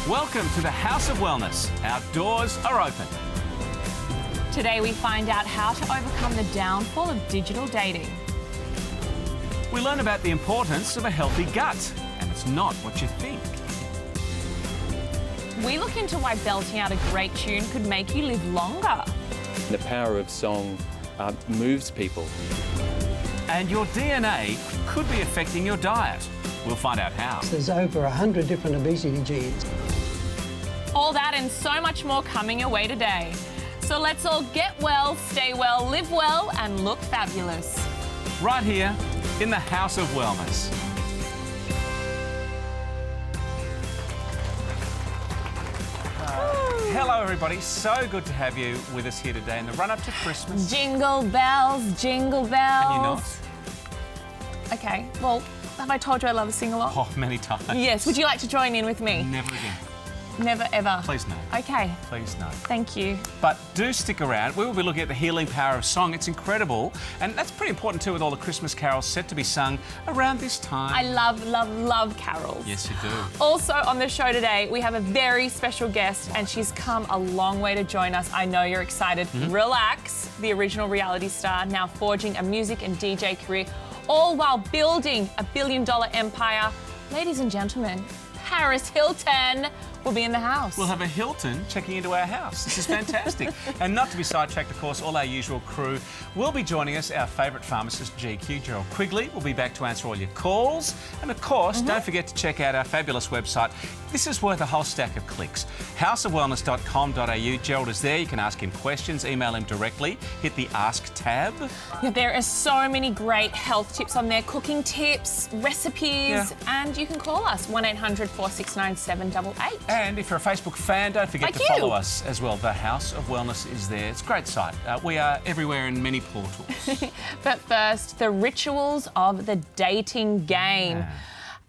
Welcome to the House of Wellness. Our doors are open. Today we find out how to overcome the downfall of digital dating. We learn about the importance of a healthy gut, and it's not what you think. We look into why belting out a great tune could make you live longer. The power of song moves people. And your DNA could be affecting your diet. We'll find out how. There's over 100 different obesity genes. All that and so much more coming your way today. So let's all get well, stay well, live well, and look fabulous. Right here in the House of Wellness. Hello everybody, so good to have you with us here today in the run-up to Christmas. Jingle bells, jingle bells. Can you not? Okay, well, have I told you I love a sing-along? Oh, many times. Yes, would you like to join in with me? Never again. Never, ever. Please no. Okay, Please no. thank you. But do stick around. We will be looking at the healing power of song. It's incredible. And that's pretty important too with all the Christmas carols set to be sung around this time. I love, love, love carols. Yes, you do. Also on the show today, we have a very special guest and she's come a long way to join us. I know you're excited. Relax, the original reality star, now forging a music and DJ career, all while building a billion-dollar empire. Ladies and gentlemen, Paris Hilton will be in the house. We'll have a Hilton checking into our house. This is fantastic. And not to be sidetracked, of course, all our usual crew will be joining us. Our favourite pharmacist, GQ, Gerald Quigley, will be back to answer all your calls. And of course, don't forget to check out our fabulous website. This is worth a whole stack of clicks. houseofwellness.com.au. Gerald is there. You can ask him questions, email him directly, hit the Ask tab. Yeah, there are so many great health tips on there, cooking tips, recipes, and you can call us 1800 469 788. And if you're a Facebook fan, don't forget Like to you. follow us as well. The House of Wellness is there. It's a great site. We are everywhere in many portals. But first, the rituals of the dating game. Yeah.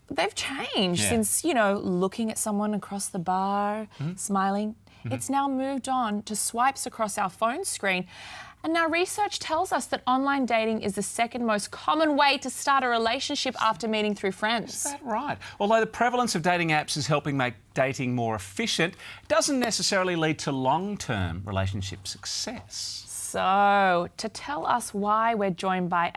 They've changed Yeah. since, looking at someone across the bar, smiling. It's now moved on to swipes across our phone screen. And now research tells us that online dating is the second most common way to start a relationship after meeting through friends. Is that right? Although the prevalence of dating apps is helping make dating more efficient, it doesn't necessarily lead to long-term relationship success. So, to tell us why, we're joined by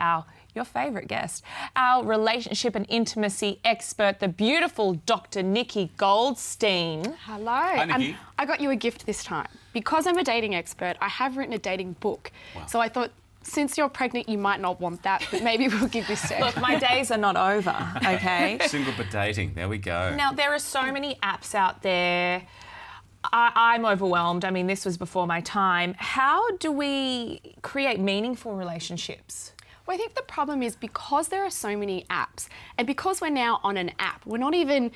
your favourite guest, our relationship and intimacy expert, the beautiful Dr. Nikki Goldstein. Hello. Nikki. I got you a gift this time. Because I'm a dating expert, I have written a dating book. Wow. So I thought, since you're pregnant, you might not want that, but maybe we'll give this to Look, my days are not over, okay? Single but dating. There we go. Now, there are so many apps out there. I'm overwhelmed. I mean, this was before my time. How do we create meaningful relationships? Well, I think the problem is because there are so many apps, and because we're now on an app, we're not even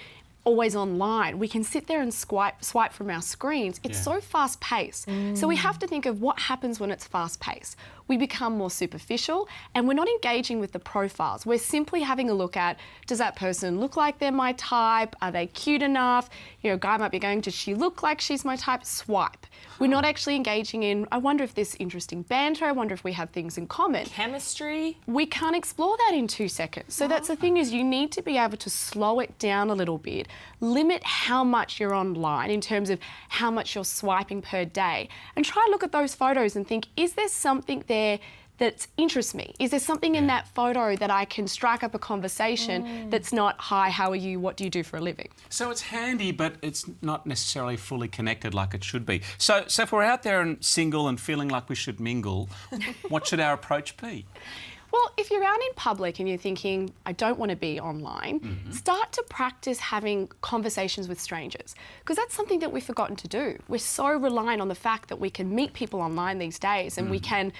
always online. We can sit there and swipe from our screens. It's so fast-paced. So we have to think of what happens when it's fast-paced. We become more superficial and we're not engaging with the profiles. We're simply having a look at, does that person look like they're my type? Are they cute enough? A guy might be going, does she look like she's my type? Swipe. We're not actually engaging in, I wonder if there's interesting banter, I wonder if we have things in common. Chemistry? We can't explore that in 2 seconds. So that's the thing, is you need to be able to slow it down a little bit, limit how much you're online in terms of how much you're swiping per day, and try to look at those photos and think, is there something there that interests me? Is there something in that photo that I can strike up a conversation that's not, hi, how are you, what do you do for a living? So it's handy, but it's not necessarily fully connected like it should be. So if we're out there and single and feeling like we should mingle, what should our approach be? Well, if you're out in public and you're thinking, I don't want to be online, start to practice having conversations with strangers, because that's something that we've forgotten to do. We're so reliant on the fact that we can meet people online these days and we can,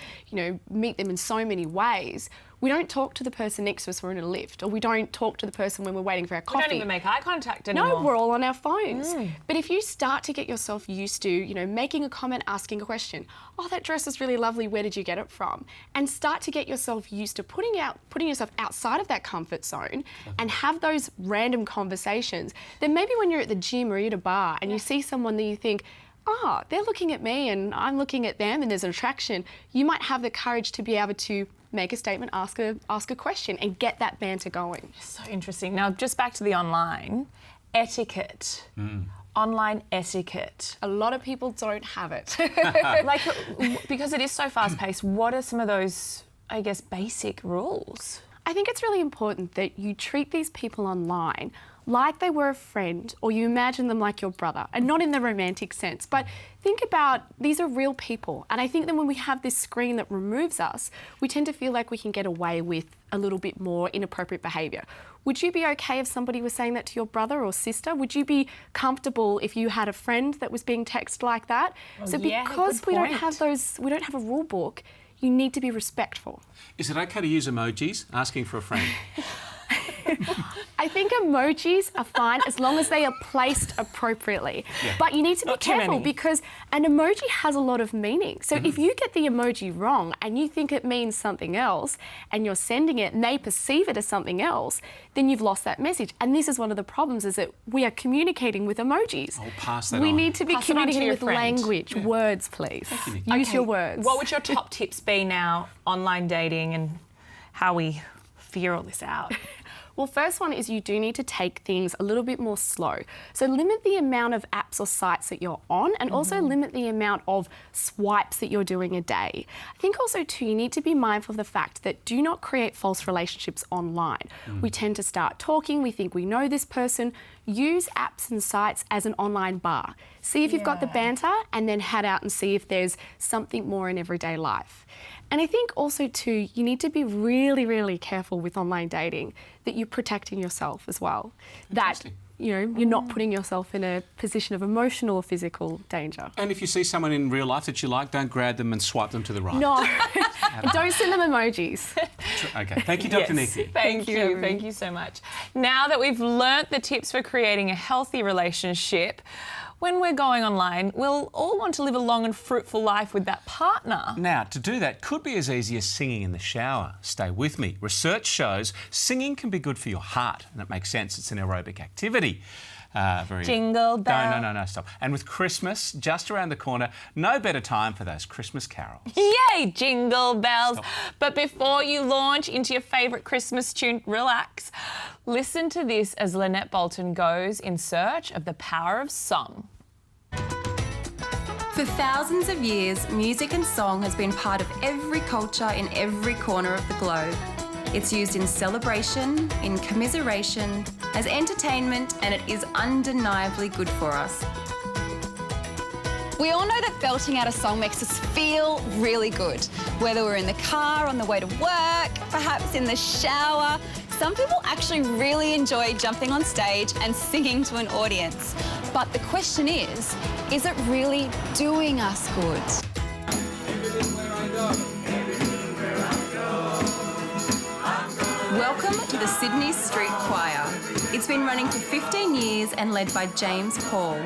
meet them in so many ways. We don't talk to the person next to us when we're in a lift, or we don't talk to the person when we're waiting for our coffee. We don't even make eye contact anymore. No, we're all on our phones. But if you start to get yourself used to, making a comment, asking a question, oh, that dress is really lovely, where did you get it from? And start to get yourself used to putting yourself outside of that comfort zone and have those random conversations. Then maybe when you're at the gym or at a bar and you see someone that you think, they're looking at me and I'm looking at them and there's an attraction, you might have the courage to be able to make a statement, ask a question and get that banter going. So interesting. Now, just back to the online etiquette. online etiquette. A lot of people don't have it. Like, because it is so fast-paced, what are some of those, I guess, basic rules? I think it's really important that you treat these people online like they were a friend, or you imagine them like your brother, and not in the romantic sense. But think about, these are real people. And I think that when we have this screen that removes us, we tend to feel like we can get away with a little bit more inappropriate behaviour. Would you be okay if somebody was saying that to your brother or sister? Would you be comfortable if you had a friend that was being texted like that? So because we don't have a rule book, you need to be respectful. Is it okay to use emojis asking for a friend? I think emojis are fine as long as they are placed appropriately. Yeah. But you need to be careful because an emoji has a lot of meaning. So if you get the emoji wrong and you think it means something else and you're sending it and they perceive it as something else, then you've lost that message. And this is one of the problems, is that we are communicating with emojis. I'll pass that on. We need to be communicating with friend. language, words, please. Use your words. What would your top tips be now, online dating, and how we figure all this out? Well, first one is you do need to take things a little bit more slow. So limit the amount of apps or sites that you're on, and also limit the amount of swipes that you're doing a day. I think also too, you need to be mindful of the fact that do not create false relationships online. We tend to start talking, we think we know this person. Use apps and sites as an online bar. See if you've got the banter, and then head out and see if there's something more in everyday life. And I think also too, you need to be really, really careful with online dating, that you're protecting yourself as well. That, you know, you're not putting yourself in a position of emotional or physical danger. And if you see someone in real life that you like, don't grab them and swipe them to the right. No, and don't send them emojis. Okay, thank you, Dr. Nikki. Thank you so much. Now that we've learnt the tips for creating a healthy relationship, when we're going online, we'll all want to live a long and fruitful life with that partner. Now, to do that could be as easy as singing in the shower. Stay with me. Research shows singing can be good for your heart, and it makes sense. It's an aerobic activity. Jingle bell. No, stop. And with Christmas just around the corner, no better time for those Christmas carols. Yay, jingle bells. Stop. But before you launch into your favourite Christmas tune, relax. Listen to this as Lynette Bolton goes in search of the power of song. For thousands of years, music and song has been part of every culture in every corner of the globe. It's used in celebration, in commiseration, as entertainment, and it is undeniably good for us. We all know that belting out a song makes us feel really good. Whether we're in the car, on the way to work, perhaps in the shower. Some people actually really enjoy jumping on stage and singing to an audience. But the question is it really doing us good? Welcome to the Sydney Street Choir. It's been running for 15 years and led by James Paul.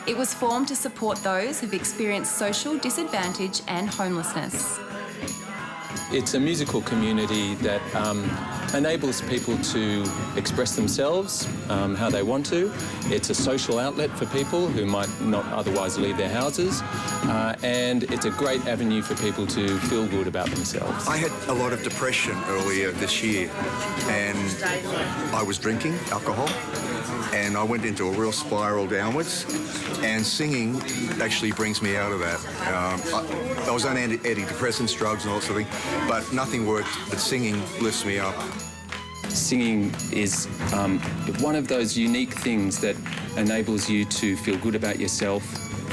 It was formed to support those who've experienced social disadvantage and homelessness. It's a musical community that enables people to express themselves how they want to. It's a social outlet for people who might not otherwise leave their houses, and it's a great avenue for people to feel good about themselves. I had a lot of depression earlier this year, and I was drinking alcohol, and I went into a real spiral downwards, and singing actually brings me out of that. I was on antidepressants, drugs and all sort of thing, but nothing worked, but singing lifts me up. Singing is one of those unique things that enables you to feel good about yourself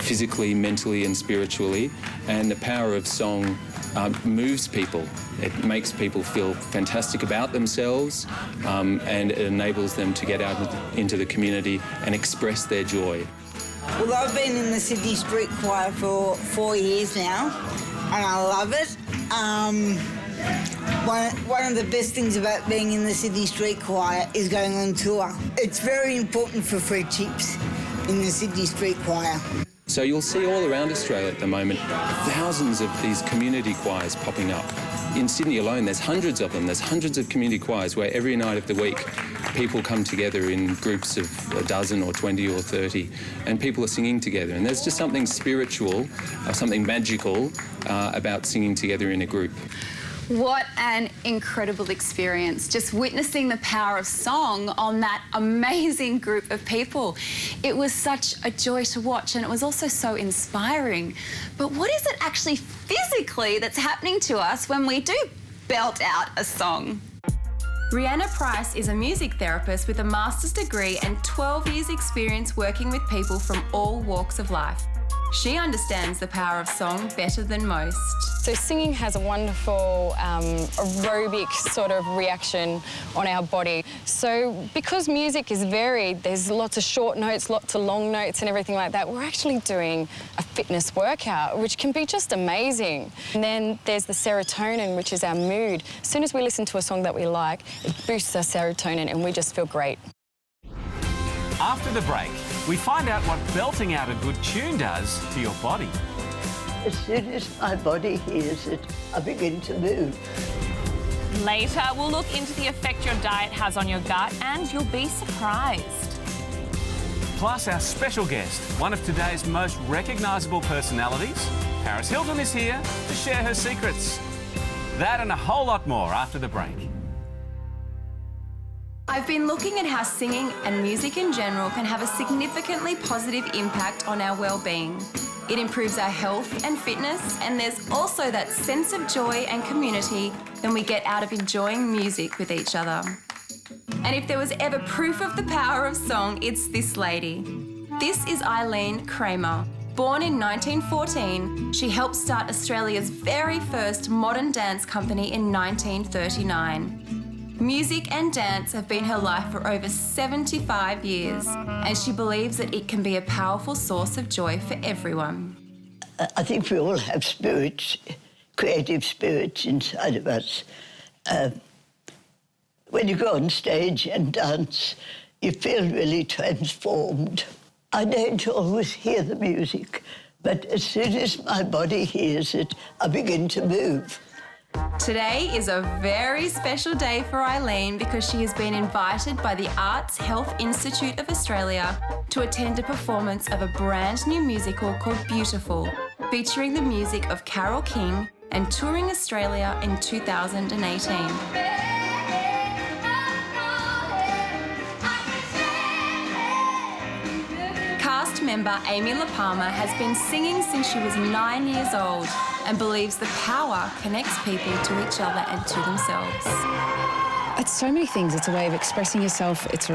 physically, mentally and spiritually, and the power of song moves people. It makes people feel fantastic about themselves, and it enables them to get out into the community and express their joy. Well, I've been in the Sydney Street Choir for 4 years now, and I love it. One of the best things about being in the Sydney Street Choir is going on tour. It's very important for friendships in the Sydney Street Choir. So you'll see all around Australia at the moment thousands of these community choirs popping up. In Sydney alone, there's hundreds of them. There's hundreds of community choirs where every night of the week people come together in groups of a dozen or 20 or 30, and people are singing together. And there's just something spiritual, something magical about singing together in a group. What an incredible experience, just witnessing the power of song on that amazing group of people. It was such a joy to watch, and it was also so inspiring. But what is it actually physically that's happening to us when we do belt out a song? Rihanna Price is a music therapist with a master's degree and 12 years experience working with people from all walks of life. She understands the power of song better than most. So singing has a wonderful aerobic sort of reaction on our body. So because music is varied, there's lots of short notes, lots of long notes and everything like that, we're actually doing a fitness workout, which can be just amazing. And then there's the serotonin, which is our mood. As soon as we listen to a song that we like, it boosts our serotonin and we just feel great. After the break, we find out what belting out a good tune does to your body. As soon as my body hears it, I begin to move. Later, we'll look into the effect your diet has on your gut, and you'll be surprised. Plus, our special guest, one of today's most recognisable personalities, Paris Hilton, is here to share her secrets. That and a whole lot more after the break. I've been looking at how singing and music in general can have a significantly positive impact on our well-being. It improves our health and fitness, and there's also that sense of joy and community that we get out of enjoying music with each other. And if there was ever proof of the power of song, it's this lady. This is Eileen Kramer. Born in 1914, she helped start Australia's very first modern dance company in 1939. Music and dance have been her life for over 75 years, and she believes that it can be a powerful source of joy for everyone. I think we all have spirits, creative spirits inside of us. When you go on stage and dance, you feel really transformed. I don't always hear the music, but as soon as my body hears it, I begin to move. Today is a very special day for Eileen because she has been invited by the Arts Health Institute of Australia to attend a performance of a brand new musical called Beautiful, featuring the music of Carole King and touring Australia in 2018. Cast member Amy La Palmer has been singing since she was 9 years old and believes the power connects people to each other and to themselves. It's so many things. It's a way of expressing yourself. It's a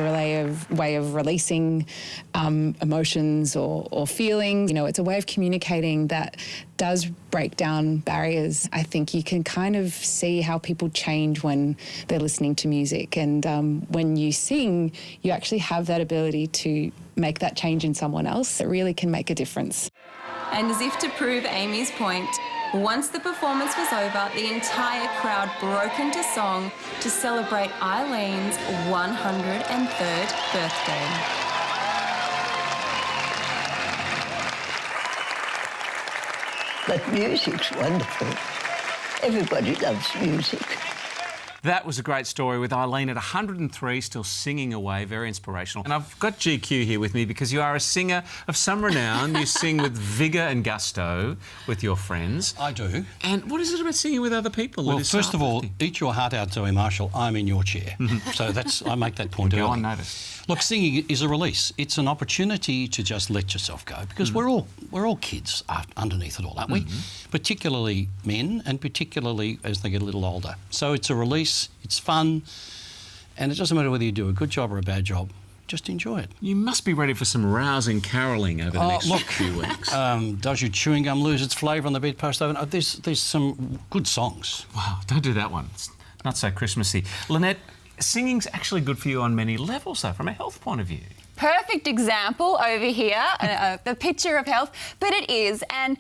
way of releasing emotions or feelings. You know, it's a way of communicating that does break down barriers. I think you can kind of see how people change when they're listening to music. And when you sing, you actually have that ability to make that change in someone else. It really can make a difference. And as if to prove Amy's point, once the performance was over, the entire crowd broke into song to celebrate Eileen's 103rd birthday. But music's wonderful. Everybody loves music. That was a great story with Eileen at 103, still singing away, very inspirational. And I've got GQ here with me because you are a singer of some renown. You sing with vigour and gusto with your friends. I do. And what is it about singing with other people? Well, first of all, eat your heart out, Zoe Marshall. I'm in your chair. So I make that point early. Go unnoticed. Look, singing is a release. It's an opportunity to just let yourself go because we're all kids underneath it all, aren't we? Particularly men, and particularly as they get a little older. So it's a release, it's fun, and it doesn't matter whether you do a good job or a bad job. Just enjoy it. You must be ready for some rousing carolling over the next few weeks. Does your chewing gum lose its flavour on the bedpost oven? There's some good songs. Wow, don't do that one. It's not so Christmassy. Lynette, singing's actually good for you on many levels, though, from a health point of view. Perfect example over here, the picture of health, but it is. And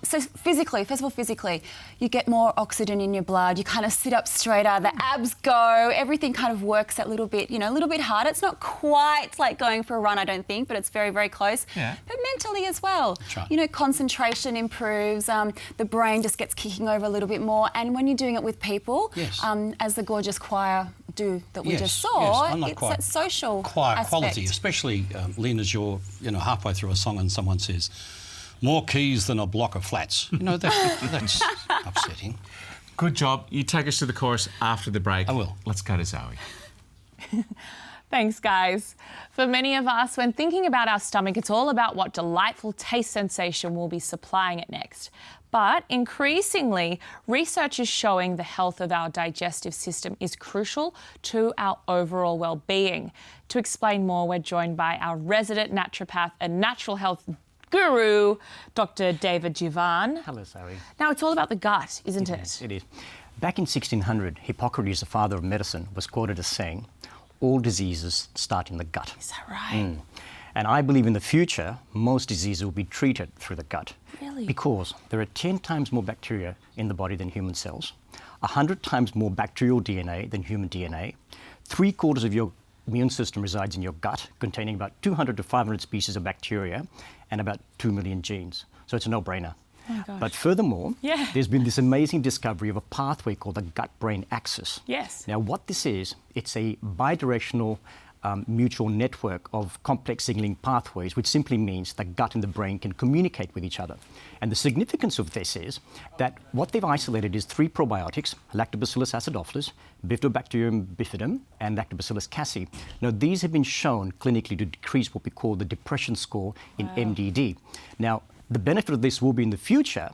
so physically, first of all, physically, you get more oxygen in your blood, you kind of sit up straighter, the abs go, everything kind of works that little bit, a little bit harder. It's not quite like going for a run, I don't think, but it's very, very close. Yeah. But mentally as well. Right. Concentration improves, the brain just gets kicking over a little bit more. And when you're doing it with people, as the gorgeous choir that we just saw, it's that social choir aspect. Quality, especially, Lynn, as you're halfway through a song and someone says, more keys than a block of flats. That's upsetting. Good job. You take us to the chorus after the break. I will. Let's go to Zoe. Thanks, guys. For many of us, when thinking about our stomach, it's all about what delightful taste sensation we'll be supplying it next. But increasingly, research is showing the health of our digestive system is crucial to our overall well-being. To explain more, we're joined by our resident naturopath and natural health guru, Dr. David Jivan. Hello, Zoe. Now, it's all about the gut, isn't it? It is. Back in 1600, Hippocrates, the father of medicine, was quoted as saying, all diseases start in the gut. Is that right? And I believe in the future, most diseases will be treated through the gut. Really? Because there are 10 times more bacteria in the body than human cells, 100 times more bacterial DNA than human DNA. 3/4 of your immune system resides in your gut, containing about 200 to 500 species of bacteria and about 2 million genes. So it's a no-brainer. Oh my gosh. But furthermore, Yeah. there's been this amazing discovery of a pathway called the gut-brain axis. Yes. Now, what this is, it's a bidirectional mutual network of complex signaling pathways, which simply means the gut and the brain can communicate with each other. And the significance of this is that what they've isolated is 3 probiotics, Lactobacillus acidophilus, Bifidobacterium bifidum, and Lactobacillus casei. Now, these have been shown clinically to decrease what we call the depression score in MDD. Now, the benefit of this will be in the future,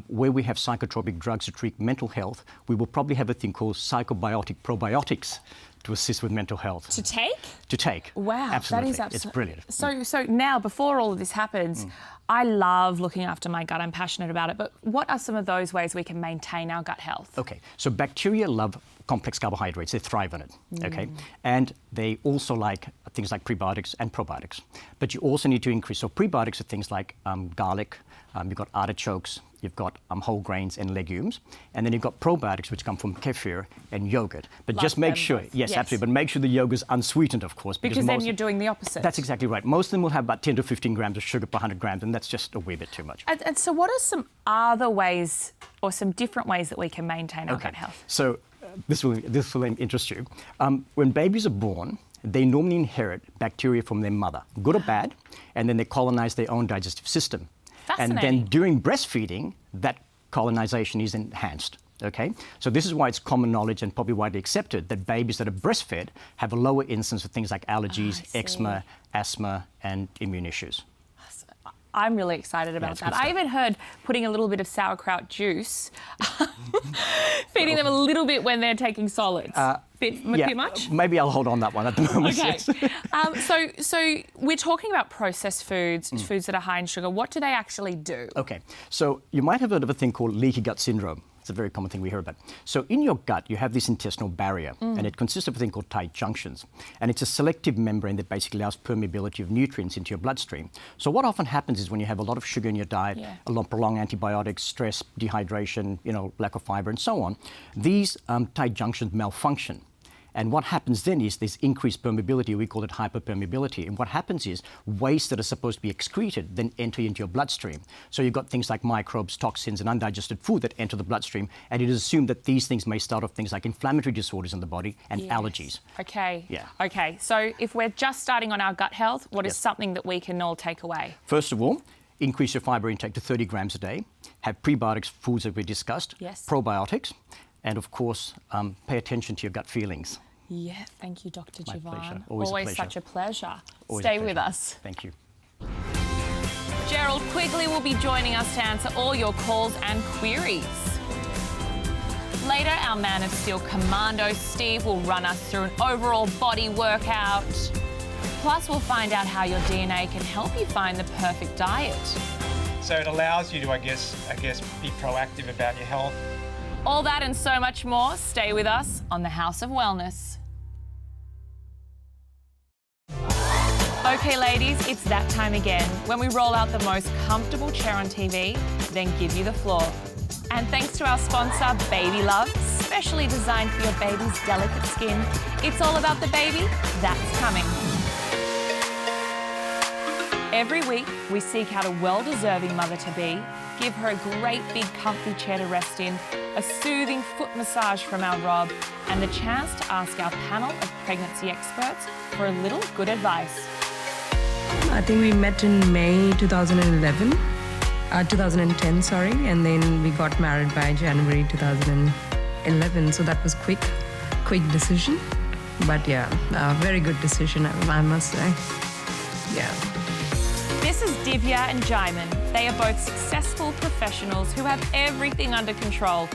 where we have psychotropic drugs to treat mental health, we will probably have a thing called psychobiotic probiotics to assist with mental health. To take? To take. Wow, Absolutely. that is It's brilliant. So now, before all of this happens, I love looking after my gut. I'm passionate about it. But what are some of those ways we can maintain our gut health? Okay, so bacteria love complex carbohydrates. They thrive on it, okay? And they also like things like prebiotics and probiotics. But you also need to increase. So prebiotics are things like garlic, you've got artichokes, you've got whole grains and legumes. And then you've got probiotics, which come from kefir and yogurt. But just make sure, yes, absolutely, but make sure the yogurt's unsweetened, of course. Because then you're doing the opposite. That's exactly right. Most of them will have about 10 to 15 grams of sugar per 100 grams, and that's just a wee bit too much. And so what are some other ways or some different ways that we can maintain our gut health? So this will interest you. When babies are born, they normally inherit bacteria from their mother, good or bad, and then they colonize their own digestive system. And then during breastfeeding, that colonization is enhanced. Okay, so this is why it's common knowledge and probably widely accepted that babies that are breastfed have a lower incidence of things like allergies, eczema, asthma, and immune issues. I'm really excited about that. I even heard putting a little bit of sauerkraut juice, feeding them a little bit when they're taking solids. Bit much? Maybe I'll hold on that one at the moment. Okay. Yes. So we're talking about processed foods, foods that are high in sugar. What do they actually do? Okay, so you might have heard of a thing called leaky gut syndrome. It's a very common thing we hear about. So in your gut, you have this intestinal barrier, and it consists of a thing called tight junctions. And it's a selective membrane that basically allows permeability of nutrients into your bloodstream. So what often happens is when you have a lot of sugar in your diet, a lot of prolonged antibiotics, stress, dehydration, lack of fiber, and so on, these tight junctions malfunction. And what happens then is there's increased permeability. We call it hyperpermeability. And what happens is waste that are supposed to be excreted then enter into your bloodstream. So you've got things like microbes, toxins, and undigested food that enter the bloodstream. And it is assumed that these things may start off things like inflammatory disorders in the body and allergies. Okay. Yeah. Okay. So if we're just starting on our gut health, what is something that we can all take away? First of all, increase your fiber intake to 30 grams a day. Have prebiotics foods that we discussed. Yes. Probiotics. And of course, pay attention to your gut feelings. Yeah, thank you, Dr. Jivan. My pleasure. Always a pleasure. such a pleasure. Always Stay a pleasure. with us. Thank you. Gerald Quigley will be joining us to answer all your calls and queries. Later, our Man of Steel commando, Steve, will run us through an overall body workout. Plus, we'll find out how your DNA can help you find the perfect diet. So it allows you to, I guess, be proactive about your health. All that and so much more. Stay with us on the House of Wellness. Okay, ladies, it's that time again when we roll out the most comfortable chair on TV, then give you the floor. And thanks to our sponsor, Baby Love, specially designed for your baby's delicate skin. It's all about the baby that's coming. Every week, we seek out a well-deserving mother-to-be, give her a great big comfy chair to rest in, a soothing foot massage from our Rob, and the chance to ask our panel of pregnancy experts for a little good advice. I think we met in May 2011. 2010, sorry, and then we got married by January 2011. So that was quick decision, but yeah, very good decision, I must say. Yeah. This is Divya and Jaimin. They are both successful professionals who have everything under control.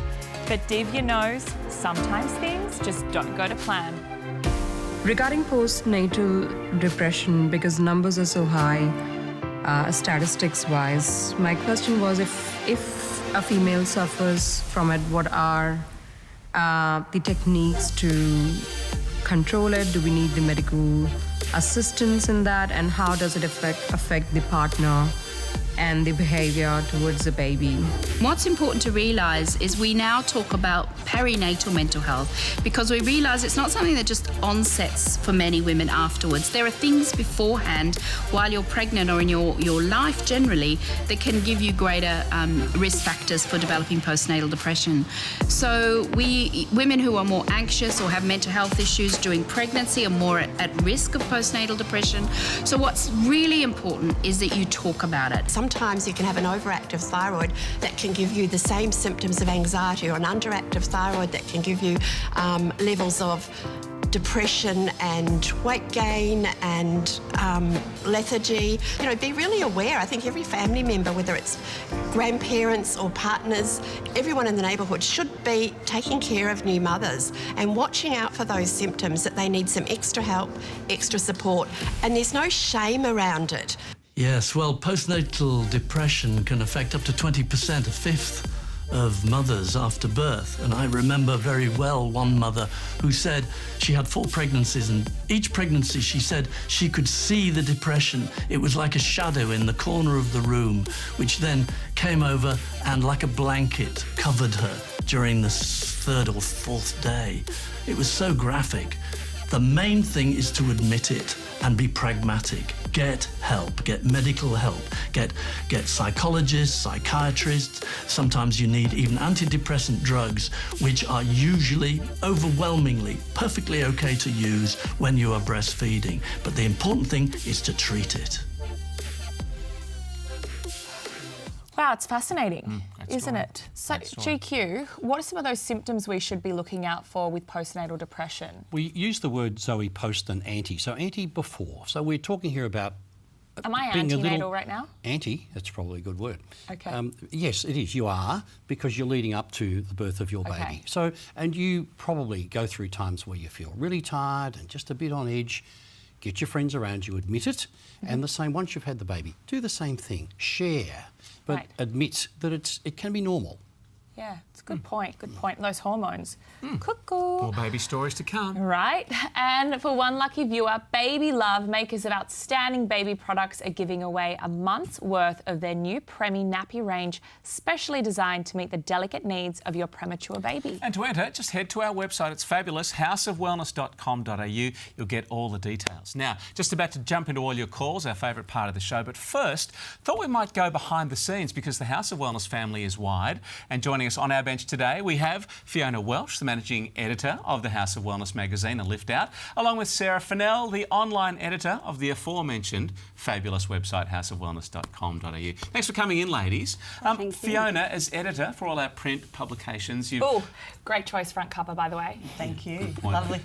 But Divya knows sometimes things just don't go to plan. Regarding postnatal depression, because numbers are so high, statistics-wise, my question was if a female suffers from it, what are the techniques to control it? Do we need the medical assistance in that? And how does it affect the partner and the behavior towards the baby? What's important to realise is we now talk about perinatal mental health because we realise it's not something that just onsets for many women afterwards. There are things beforehand while you're pregnant or in your life generally that can give you greater risk factors for developing postnatal depression. So women who are more anxious or have mental health issues during pregnancy are more at risk of postnatal depression. So what's really important is that you talk about it. Sometimes you can have an overactive thyroid that can give you the same symptoms of anxiety, or an underactive thyroid that can give you levels of depression and weight gain and lethargy. You know, be really aware. I think every family member, whether it's grandparents or partners, everyone in the neighbourhood should be taking care of new mothers and watching out for those symptoms that they need some extra help, extra support, and there's no shame around it. Yes, well, postnatal depression can affect up to 20%, a fifth of mothers after birth. And I remember very well one mother who said she had 4 pregnancies, and each pregnancy she said she could see the depression. It was like a shadow in the corner of the room, which then came over and like a blanket covered her during the 3rd or 4th day. It was so graphic. The main thing is to admit it and be pragmatic. Get help, get medical help, get psychologists, psychiatrists. Sometimes you need even antidepressant drugs, which are usually, overwhelmingly, perfectly okay to use when you are breastfeeding. But the important thing is to treat it. Wow, it's fascinating, isn't it? So, GQ, what are some of those symptoms we should be looking out for with postnatal depression? We use the word, Zoe, post and anti. So anti before. So we're talking here about Am I antenatal right now? Anti, that's probably a good word. Okay. Yes, it is. You are, because you're leading up to the birth of your baby. So, and you probably go through times where you feel really tired and just a bit on edge. Get your friends around you, admit it, and the same, once you've had the baby, do the same thing. Share, but admit that it can be normal. Yeah, it's a good point, good point. Those hormones. Cuckoo. More baby stories to come. Right. And for one lucky viewer, Baby Love, makers of outstanding baby products, are giving away a month's worth of their new Premi nappy range, specially designed to meet the delicate needs of your premature baby. And to enter, just head to our website. It's fabulous, houseofwellness.com.au. You'll get all the details. Now, just about to jump into all your calls, our favourite part of the show. But first, thought we might go behind the scenes because the House of Wellness family is wide. And joining us on our bench today, we have Fiona Welsh, the managing editor of the House of Wellness magazine, A Lift Out, along with Sarah Fennell, the online editor of the aforementioned fabulous website, houseofwellness.com.au. Thanks for coming in, ladies. Fiona, as editor for all our print publications, you've... Oh, great choice front cover, by the way. Thank you. Lovely.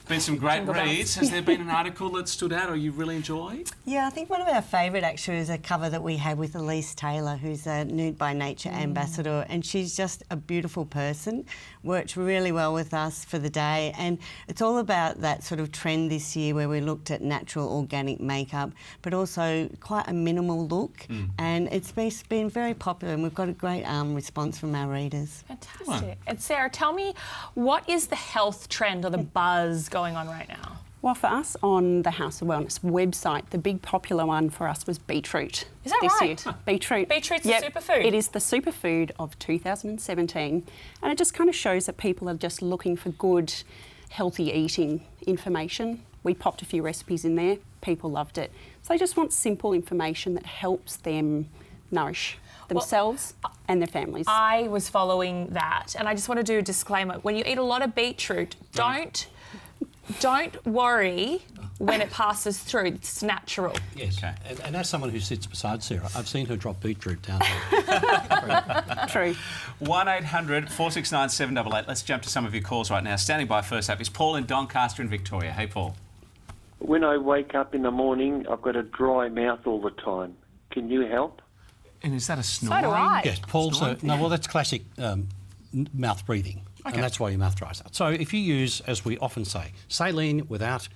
Been some great reads. Has there been an article that stood out or you really enjoyed? Yeah, I think one of our favourite actually is a cover that we had with Elise Taylor, who's a Nude by Nature ambassador, and she's just a beautiful person, worked really well with us for the day, and it's all about that sort of trend this year where we looked at natural organic makeup, but also quite a minimal look, and it's been very popular, and we've got a great response from our readers. Fantastic. And Sarah, tell me, what is the health trend or the buzz going on right now? Well, for us on the House of Wellness website, the big popular one for us was beetroot. Is that this right? Year. Beetroot. Beetroot's a superfood? It is the superfood of 2017, and it just kind of shows that people are just looking for good, healthy eating information. We popped a few recipes in there. People loved it. So they just want simple information that helps them nourish themselves and their families. I was following that, and I just want to do a disclaimer. When you eat a lot of beetroot, don't worry when it passes through. It's natural. Yes. Okay. And as someone who sits beside Sarah, I've seen her drop beetroot down there. True. 1800 469 788. Let's jump to some of your calls right now. Standing by first up is Paul in Doncaster in Victoria. Hey, Paul. When I wake up in the morning, I've got a dry mouth all the time. Can you help? And is that a snoring? So do I. Yes, Paul. Well, that's classic mouth breathing. Okay. And that's why your mouth dries out. So if you use, as we often say, saline without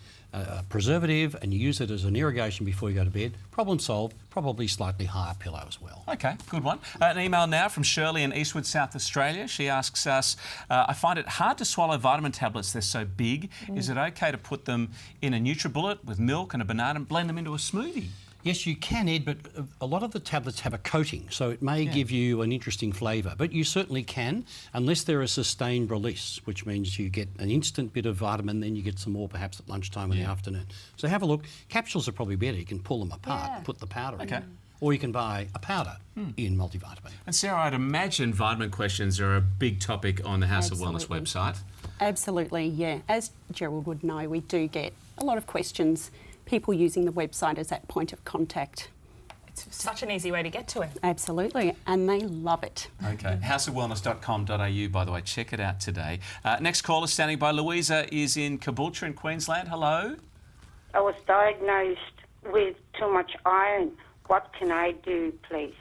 preservative and you use it as an irrigation before you go to bed, problem solved, probably slightly higher pillow as well. Okay, good one. An email now from Shirley in Eastwood, South Australia. She asks us, I find it hard to swallow vitamin tablets. They're so big. Is it okay to put them in a NutriBullet with milk and a banana and blend them into a smoothie? Yes, you can, Ed, but a lot of the tablets have a coating, so it may give you an interesting flavour. But you certainly can, unless they're a sustained release, which means you get an instant bit of vitamin, then you get some more perhaps at lunchtime in the afternoon. So have a look. Capsules are probably better. You can pull them apart and put the powder in. Or you can buy a powder in multivitamin. And Sarah, I'd imagine vitamin questions are a big topic on the House of Wellness website. Absolutely, yeah. As Gerald would know, we do get a lot of questions. People using the website as that point of contact. It's such an easy way to get to it. Absolutely, and they love it. Okay, houseofwellness.com.au, by the way, check it out today. Next caller standing by, Louisa is in Caboolture in Queensland. Hello. I was diagnosed with too much iron. What can I do, please?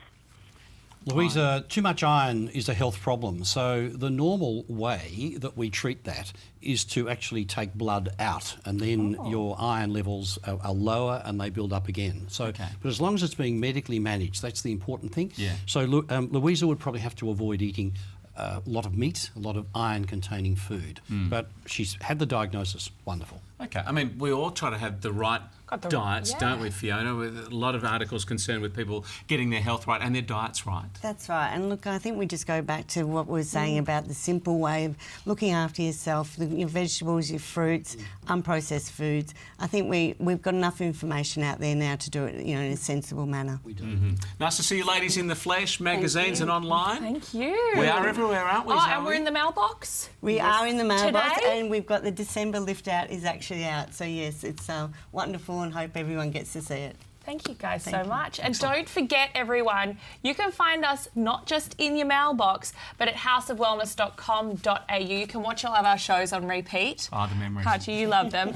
Louisa, too much iron is a health problem. So the normal way that we treat that is to actually take blood out, and then your iron levels are lower and they build up again. So, but as long as it's being medically managed, that's the important thing. Yeah. So Louisa would probably have to avoid eating a lot of meat, a lot of iron-containing food. But she's had the diagnosis. Wonderful. Okay, I mean, we all try to have the right diets, don't we, Fiona? With a lot of articles concerned with people getting their health right and their diets right. That's right. And look, I think we just go back to what we were saying about the simple way of looking after yourself, your vegetables, your fruits, unprocessed foods. I think we've got enough information out there now to do it, in a sensible manner. We do. Nice to see you ladies in the flesh, magazines and online. Thank you. We are everywhere, aren't we, Oh, Zoe? and we're in the mailbox. We are in the mailbox, Today? and we've got the December lift out is actually out. So yes, it's wonderful, and hope everyone gets to see it. Thank you guys Thank so you. much. And don't forget, everyone, you can find us not just in your mailbox, but at houseofwellness.com.au. You can watch all of our shows on repeat. Oh, the memories. Can't you? You love them.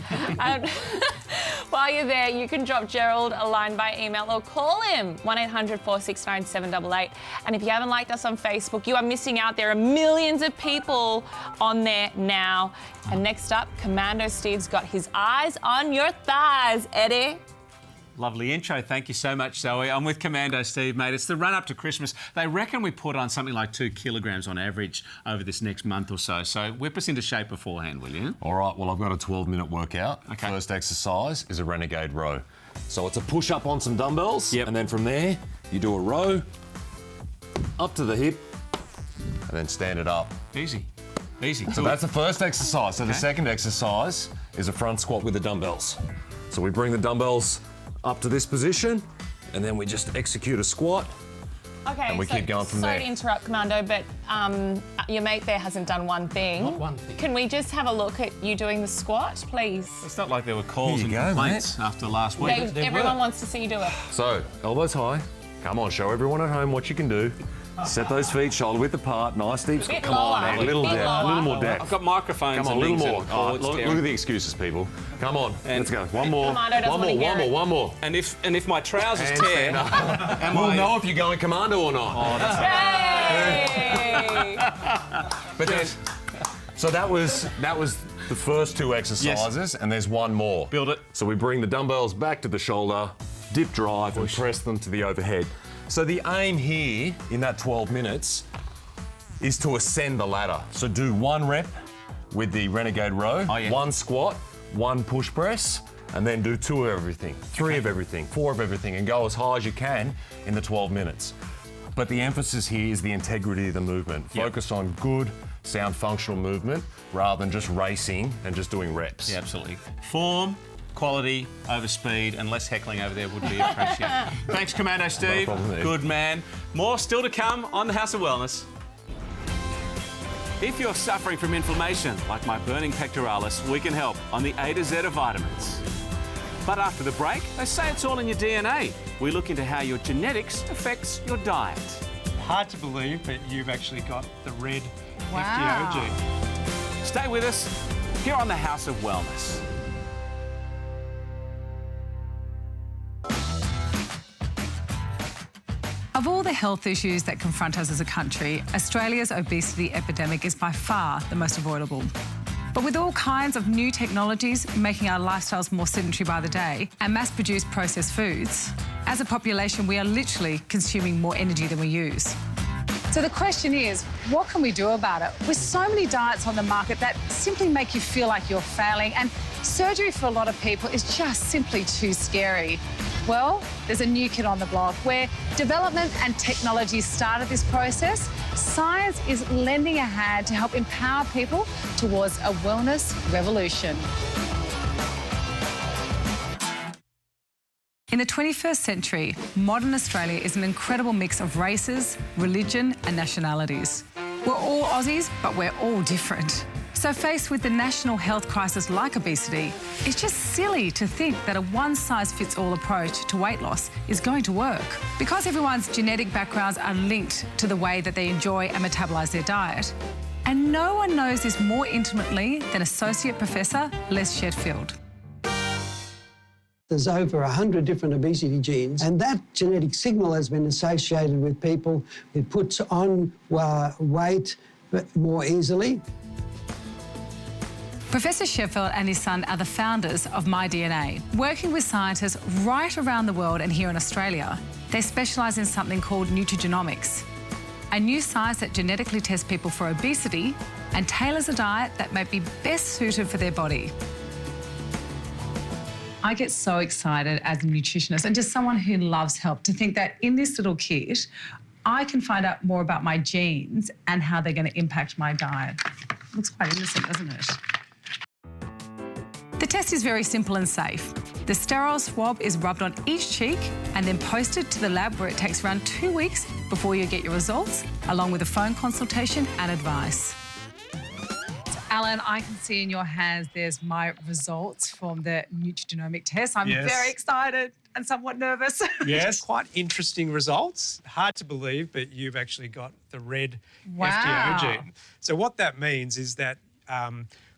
While you're there, you can drop Gerald a line by email or call him, 1800 469 788. And if you haven't liked us on Facebook, you are missing out. There are millions of people on there now. And next up, Commando Steve's got his eyes on your thighs, Eddie. Lovely intro. Thank you so much, Zoe. I'm with Commando Steve, mate. It's the run-up to Christmas. They reckon we put on something like 2 kilograms on average over this next month or so. So whip us into shape beforehand, will you? All right, well, I've got a 12-minute workout. Okay. First exercise is a renegade row. So it's a push-up on some dumbbells, and then from there, you do a row, up to the hip, and then stand it up. Easy. Easy. So that's the first exercise. So the second exercise is a front squat with the dumbbells. So we bring the dumbbells up to this position, and then we just execute a squat, Okay, and we keep going from there. Sorry to interrupt, Commando, but your mate there hasn't done one thing. Not one thing. Can we just have a look at you doing the squat, please? It's not like there were calls and Here you go, complaints after last week. Everyone wants to see you do it. So, elbows high. Come on, show everyone at home what you can do. Set those feet shoulder width apart, nice deep squat. Come on, Ed, a little depth, a little more depth. I've got microphones. Come on, a and little things more. and- Look at the excuses, people. Come on, let's go. One more, Commando doesn't wanna hear it. one more. And if my trousers And tear, stand up. We'll know if you're going commando or not. Oh, that's Yay! But then, so that was the first 2 exercises, and there's one more. Build it. So we bring the dumbbells back to the shoulder, dip drive, and press them to the overhead. So the aim here in that 12 minutes is to ascend the ladder. So do 1 rep with the renegade row, 1 squat, 1 push press, and then do 2 of everything, 3 of everything, 4 of everything, and go as high as you can in the 12 minutes. But the emphasis here is the integrity of the movement. Focus on good, sound, functional movement rather than just racing and just doing reps. Yeah, absolutely. Form, quality over speed, and less heckling over there would be appreciated. Thanks, Commando Steve. problem there. Good man. More still to come on the House of Wellness. If you're suffering from inflammation, like my burning pectoralis, we can help on the A to Z of vitamins. But after the break, they say it's all in your DNA. We look into how your genetics affects your diet. Hard to believe, but you've actually got the red Wow. FTO gene. Stay with us here on the House of Wellness. Of all the health issues that confront us as a country, Australia's obesity epidemic is by far the most avoidable. But with all kinds of new technologies making our lifestyles more sedentary by the day and mass-produced processed foods, as a population we are literally consuming more energy than we use. So the question is, what can we do about it? With so many diets on the market that simply make you feel like you're failing, and surgery for a lot of people is just simply too scary. Well, there's a new kid on the block where development and technology started this process. Science is lending a hand to help empower people towards a wellness revolution. In the 21st century, modern Australia is an incredible mix of races, religion and nationalities. We're all Aussies, but we're all different. So faced with the national health crisis like obesity, it's just silly to think that a one-size-fits-all approach to weight loss is going to work. Because everyone's genetic backgrounds are linked to the way that they enjoy and metabolize their diet. And no one knows this more intimately than Associate Professor Les Shetfield. There's over 100 different obesity genes, and that genetic signal has been associated with people who puts on weight more easily. Professor Shetfield and his son are the founders of MyDNA. Working with scientists right around the world and here in Australia, they specialise in something called nutrigenomics, a new science that genetically tests people for obesity and tailors a diet that may be best suited for their body. I get so excited as a nutritionist and just someone who loves health to think that in this little kit, I can find out more about my genes and how they're going to impact my diet. Looks quite innocent, doesn't it? The test is very simple and safe. The sterile swab is rubbed on each cheek and then posted to the lab where it takes around 2 weeks before you get your results, along with a phone consultation and advice. Alan, I can see in your hands there's my results from the nutrigenomic test. I'm very excited and somewhat nervous. Yes, quite interesting results. Hard to believe, but you've actually got the red FTO gene. So what that means is that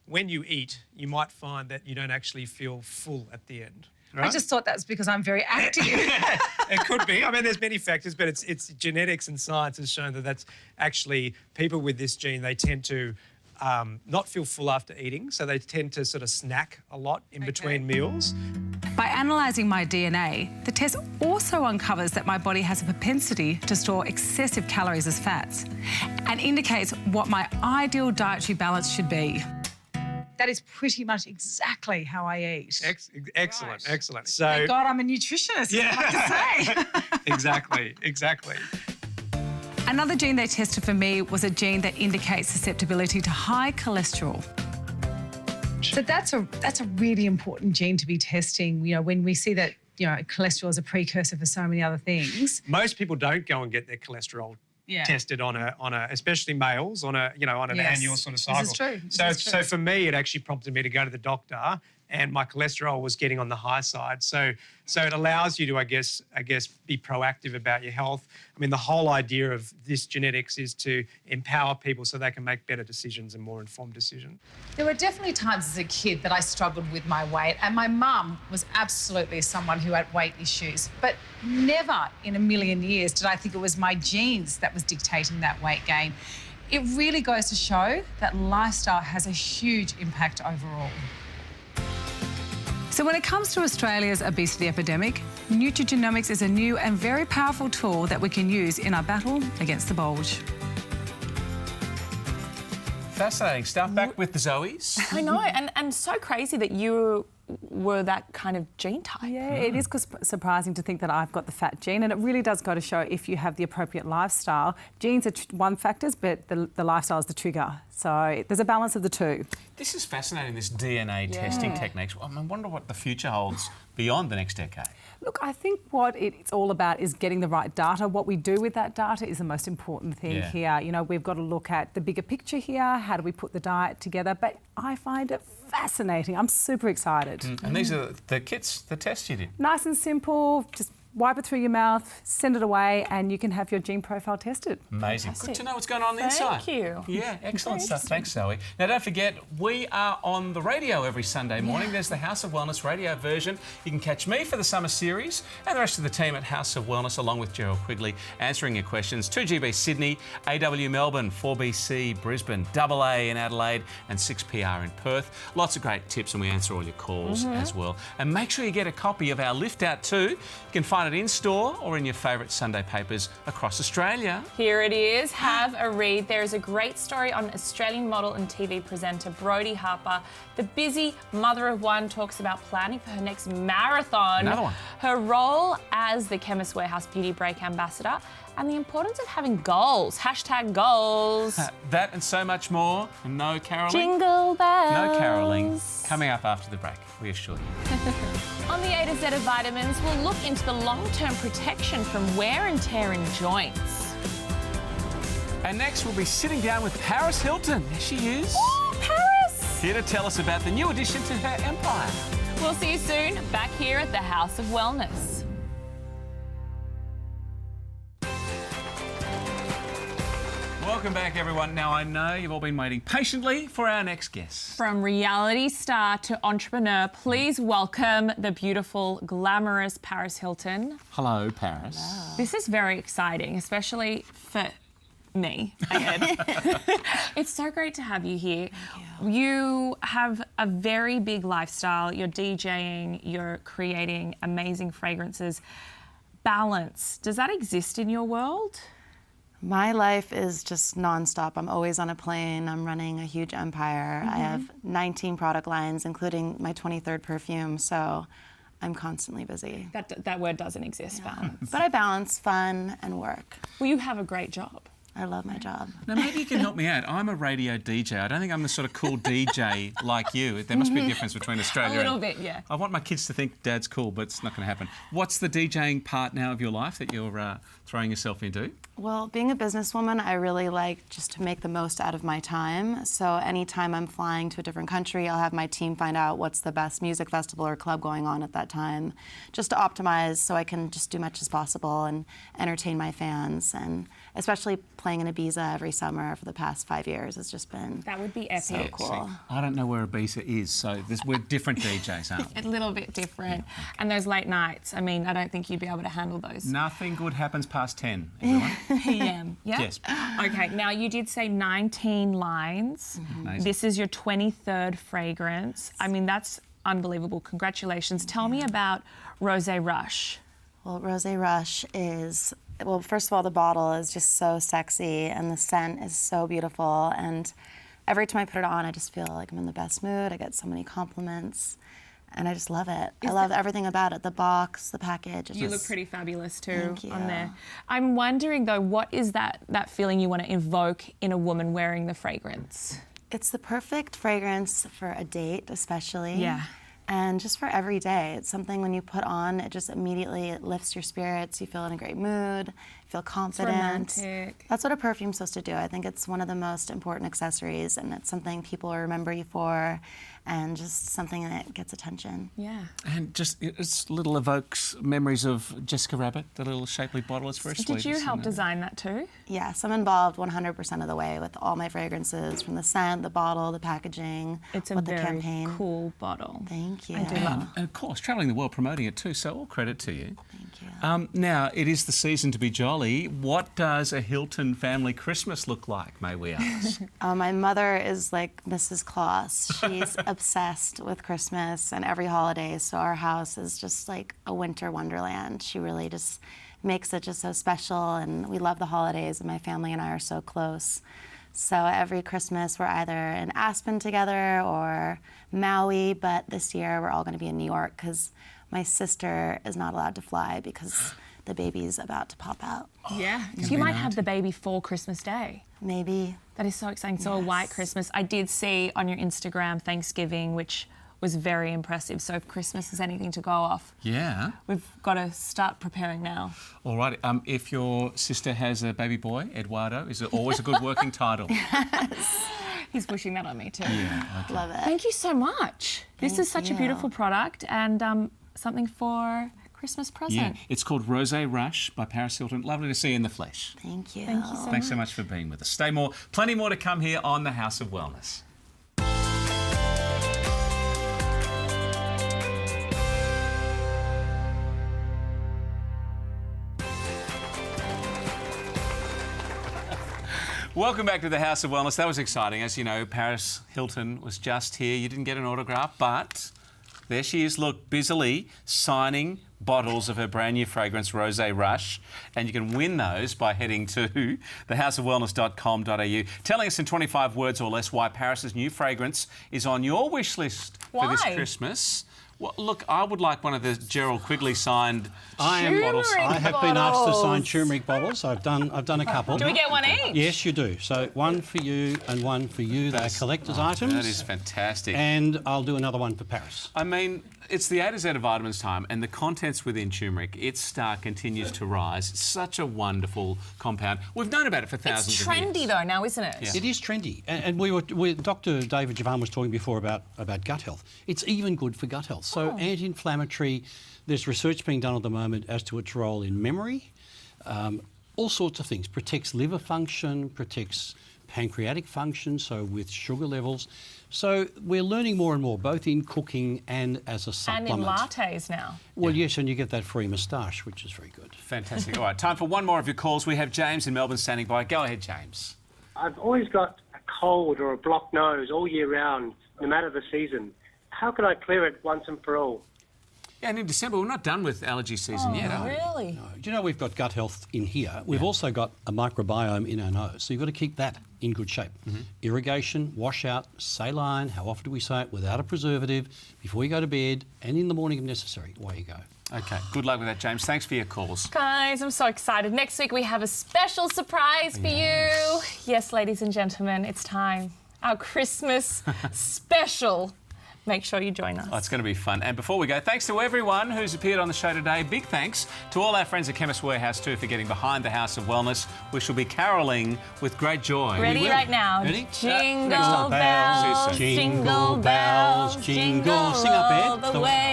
when you eat, you might find that you don't actually feel full at the end. Right? I just thought that's because I'm very active. It could be. I mean, there's many factors, but it's genetics and science has shown that that's actually people with this gene, they tend to not feel full after eating, so they tend to sort of snack a lot in between meals. By analysing my DNA, the test also uncovers that my body has a propensity to store excessive calories as fats and indicates what my ideal dietary balance should be. That is pretty much exactly how I eat. Excellent, excellent. So, thank God I'm a nutritionist, I have to say. Exactly. Another gene they tested for me was a gene that indicates susceptibility to high cholesterol. So that's a really important gene to be testing, you know, when we see that, you know, cholesterol is a precursor for so many other things. Most people don't go and get their cholesterol tested on a, especially males, on an annual sort of cycle. This is true. So for me, it actually prompted me to go to the doctor, and my cholesterol was getting on the high side. So it allows you to, I guess, be proactive about your health. I mean, the whole idea of this genetics is to empower people so they can make better decisions and more informed decisions. There were definitely times as a kid that I struggled with my weight, and my mum was absolutely someone who had weight issues, but never in a million years did I think it was my genes that was dictating that weight gain. It really goes to show that lifestyle has a huge impact overall. So when it comes to Australia's obesity epidemic, nutrigenomics is a new and very powerful tool that we can use in our battle against the bulge. Fascinating stuff. Back with the Zoes. I know, and so crazy that you were that kind of gene type. Yeah, it is surprising to think that I've got the fat gene, and it really does go to show if you have the appropriate lifestyle. Genes are one factor, but the lifestyle is the trigger. So there's a balance of the two. This is fascinating, this DNA testing techniques. I wonder what the future holds beyond the next decade. Look, I think what it's all about is getting the right data. What we do with that data is the most important thing here. You know, we've got to look at the bigger picture here. How do we put the diet together? But I find it fascinating. I'm super excited. And these are the kits, the tests you did. Nice and simple. Just wipe it through your mouth, send it away, and you can have your gene profile tested. Amazing. Good to know what's going on the inside. Thank you. Yeah, excellent stuff. Thanks, Zoe. Now, don't forget, we are on the radio every Sunday morning. There's the House of Wellness radio version. You can catch me for the summer series and the rest of the team at House of Wellness, along with Gerald Quigley, answering your questions. 2GB Sydney, AW Melbourne, 4BC Brisbane, AA in Adelaide, and 6PR in Perth. Lots of great tips, and we answer all your calls as well. And make sure you get a copy of our Lift Out too. You can find it in-store or in your favourite Sunday papers across Australia. Here it is. Have a read. There is a great story on Australian model and TV presenter Brodie Harper. The busy mother of one talks about planning for her next marathon. Another one. Her role as the Chemist Warehouse Beauty Break ambassador and the importance of having goals. # goals. That and so much more. And no caroling. Jingle bells. No caroling. Coming up after the break, we assure you. On the A to Z of vitamins, we'll look into the long-term protection from wear and tear in joints. And next, we'll be sitting down with Paris Hilton. There she is. Oh, Paris! Here to tell us about the new addition to her empire. We'll see you soon, back here at the House of Wellness. Welcome back, everyone. Now, I know you've all been waiting patiently for our next guest. From reality star to entrepreneur, please welcome the beautiful, glamorous Paris Hilton. Hello, Paris. This is very exciting, especially for me again. It's so great to have you here. You have a very big lifestyle. You're DJing, you're creating amazing fragrances. Balance, does that exist in your world? My life is just nonstop. I'm always on a plane. I'm running a huge empire. I have 19 product lines, including my 23rd perfume, so I'm constantly busy. That word doesn't exist, balance. But I balance fun and work. Well, you have a great job. I love my job. Now, maybe you can help me out. I'm a radio DJ. I don't think I'm the sort of cool DJ like you. There must be a difference between Australia A little and... bit, yeah. I want my kids to think Dad's cool, but it's not going to happen. What's the DJing part now of your life that you're throwing yourself into? Well, being a businesswoman, I really like just to make the most out of my time. So anytime I'm flying to a different country, I'll have my team find out what's the best music festival or club going on at that time, just to optimize so I can just do much as possible and entertain my fans. And especially playing in Ibiza every summer for the past 5 years has just been that would be epic. So cool. I don't know where Ibiza is, so we're different DJs, aren't we? A little bit different. And those late nights, I mean, I don't think you'd be able to handle those. Nothing good happens past 10, everyone. PM, yeah? Yes. Okay, now you did say 19 lines. Amazing. This is your 23rd fragrance. I mean, that's unbelievable. Congratulations. Tell me about Rosé Rush. Well, Rosé Rush is, well, first of all, the bottle is just so sexy and the scent is so beautiful. And every time I put it on, I just feel like I'm in the best mood. I get so many compliments. And I just love it. I love everything about it. The box, the package. You look pretty fabulous too Thank you. on there. I'm wondering though, what is that feeling you want to evoke in a woman wearing the fragrance? It's the perfect fragrance for a date, especially. Yeah. And just for every day. It's something when you put on, it just immediately lifts your spirits. You feel in a great mood, you feel confident. It's romantic. That's what a perfume's supposed to do. I think it's one of the most important accessories, and it's something people will remember you for, and just something that gets attention. Yeah. And just, it's little evokes memories of Jessica Rabbit, the little shapely bottle. It's very sweet. Did you help design that too? Yes, I'm involved 100% of the way with all my fragrances, from the scent, the bottle, the packaging, It's a with the very campaign. cool bottle. Thank you. I do love it. And of course, travelling the world promoting it too, so all credit to you. Thank you. Now, it is the season to be jolly. What does a Hilton family Christmas look like, may we ask? My mother is like Mrs. Claus. She's obsessed with Christmas and every holiday, so our house is just like a winter wonderland. She really just makes it just so special, and we love the holidays, and my family and I are so close. So every Christmas we're either in Aspen together or Maui, but this year we're all going to be in New York because my sister is not allowed to fly because the baby's about to pop out. Yeah. You might have the baby for Christmas Day. Maybe. That is so exciting. So a white Christmas. I did see on your Instagram Thanksgiving, which was very impressive. So if Christmas is anything to go off, Yeah. we've got to start preparing now. All right. If your sister has a baby boy, Eduardo, is it always a good working title? He's pushing that on me too. Yeah. Okay. Love it. Thank you so much. This is such a beautiful product and something for Christmas present. Yeah. It's called Rosé Rush by Paris Hilton. Lovely to see you in the flesh. Thank you. Thank you so Thanks so much for being with us. Plenty more to come here on the House of Wellness. Welcome back to the House of Wellness. That was exciting. As you know, Paris Hilton was just here. You didn't get an autograph, but there she is, look, busily signing bottles of her brand new fragrance, Rosé Rush. And you can win those by heading to thehouseofwellness.com.au, telling us in 25 words or less why Paris's new fragrance is on your wish list for this Why? Christmas. Well, look, I would like one of the Gerald Quigley signed Turmeric bottles. I have been asked to sign bottles. turmeric bottles. I've done a couple. Do we get one each? Yes, you do. So one for you and one for you. They're collector's items. That is fantastic. And I'll do another one for Paris. I mean, it's the A to Z of vitamins time, and the contents within turmeric, its star continues to rise. It's such a wonderful compound. We've known about it for thousands It's of years. trendy though now, isn't it? Yeah. It is trendy. And Dr. David Javan was talking before about gut health. It's even good for gut health. So anti-inflammatory, there's research being done at the moment as to its role in memory, all sorts of things. Protects liver function, protects pancreatic function, so with sugar levels. So we're learning more and more, both in cooking and as a And supplement. in lattes now. Well, yes, and you get that free moustache, which is very good. Fantastic. All right, time for one more of your calls. We have James in Melbourne standing by. Go ahead, James. I've always got a cold or a blocked nose all year round, no matter the season. How can I clear it once and for all? Yeah, and in December, we're not done with allergy season yet, are we? Really? Do you know we've got gut health in here? We've also got a microbiome in our nose, so you've got to keep that in good shape. Irrigation, wash out, saline, how often do we say it, without a preservative, before you go to bed, and in the morning if necessary. Away you go. Okay, good luck with that, James. Thanks for your calls. Guys, I'm so excited. Next week we have a special surprise for you. Yes, ladies and gentlemen, it's time. Our Christmas special. Make sure you join us. Oh, it's going to be fun. And before we go, thanks to everyone who's appeared on the show today. Big thanks to all our friends at Chemist Warehouse too for getting behind the House of Wellness. We shall be carolling with great joy. Ready right now. Ready? Jingle next time. bells, See you soon. jingle bells, jingle. Sing up, Ed. all the way.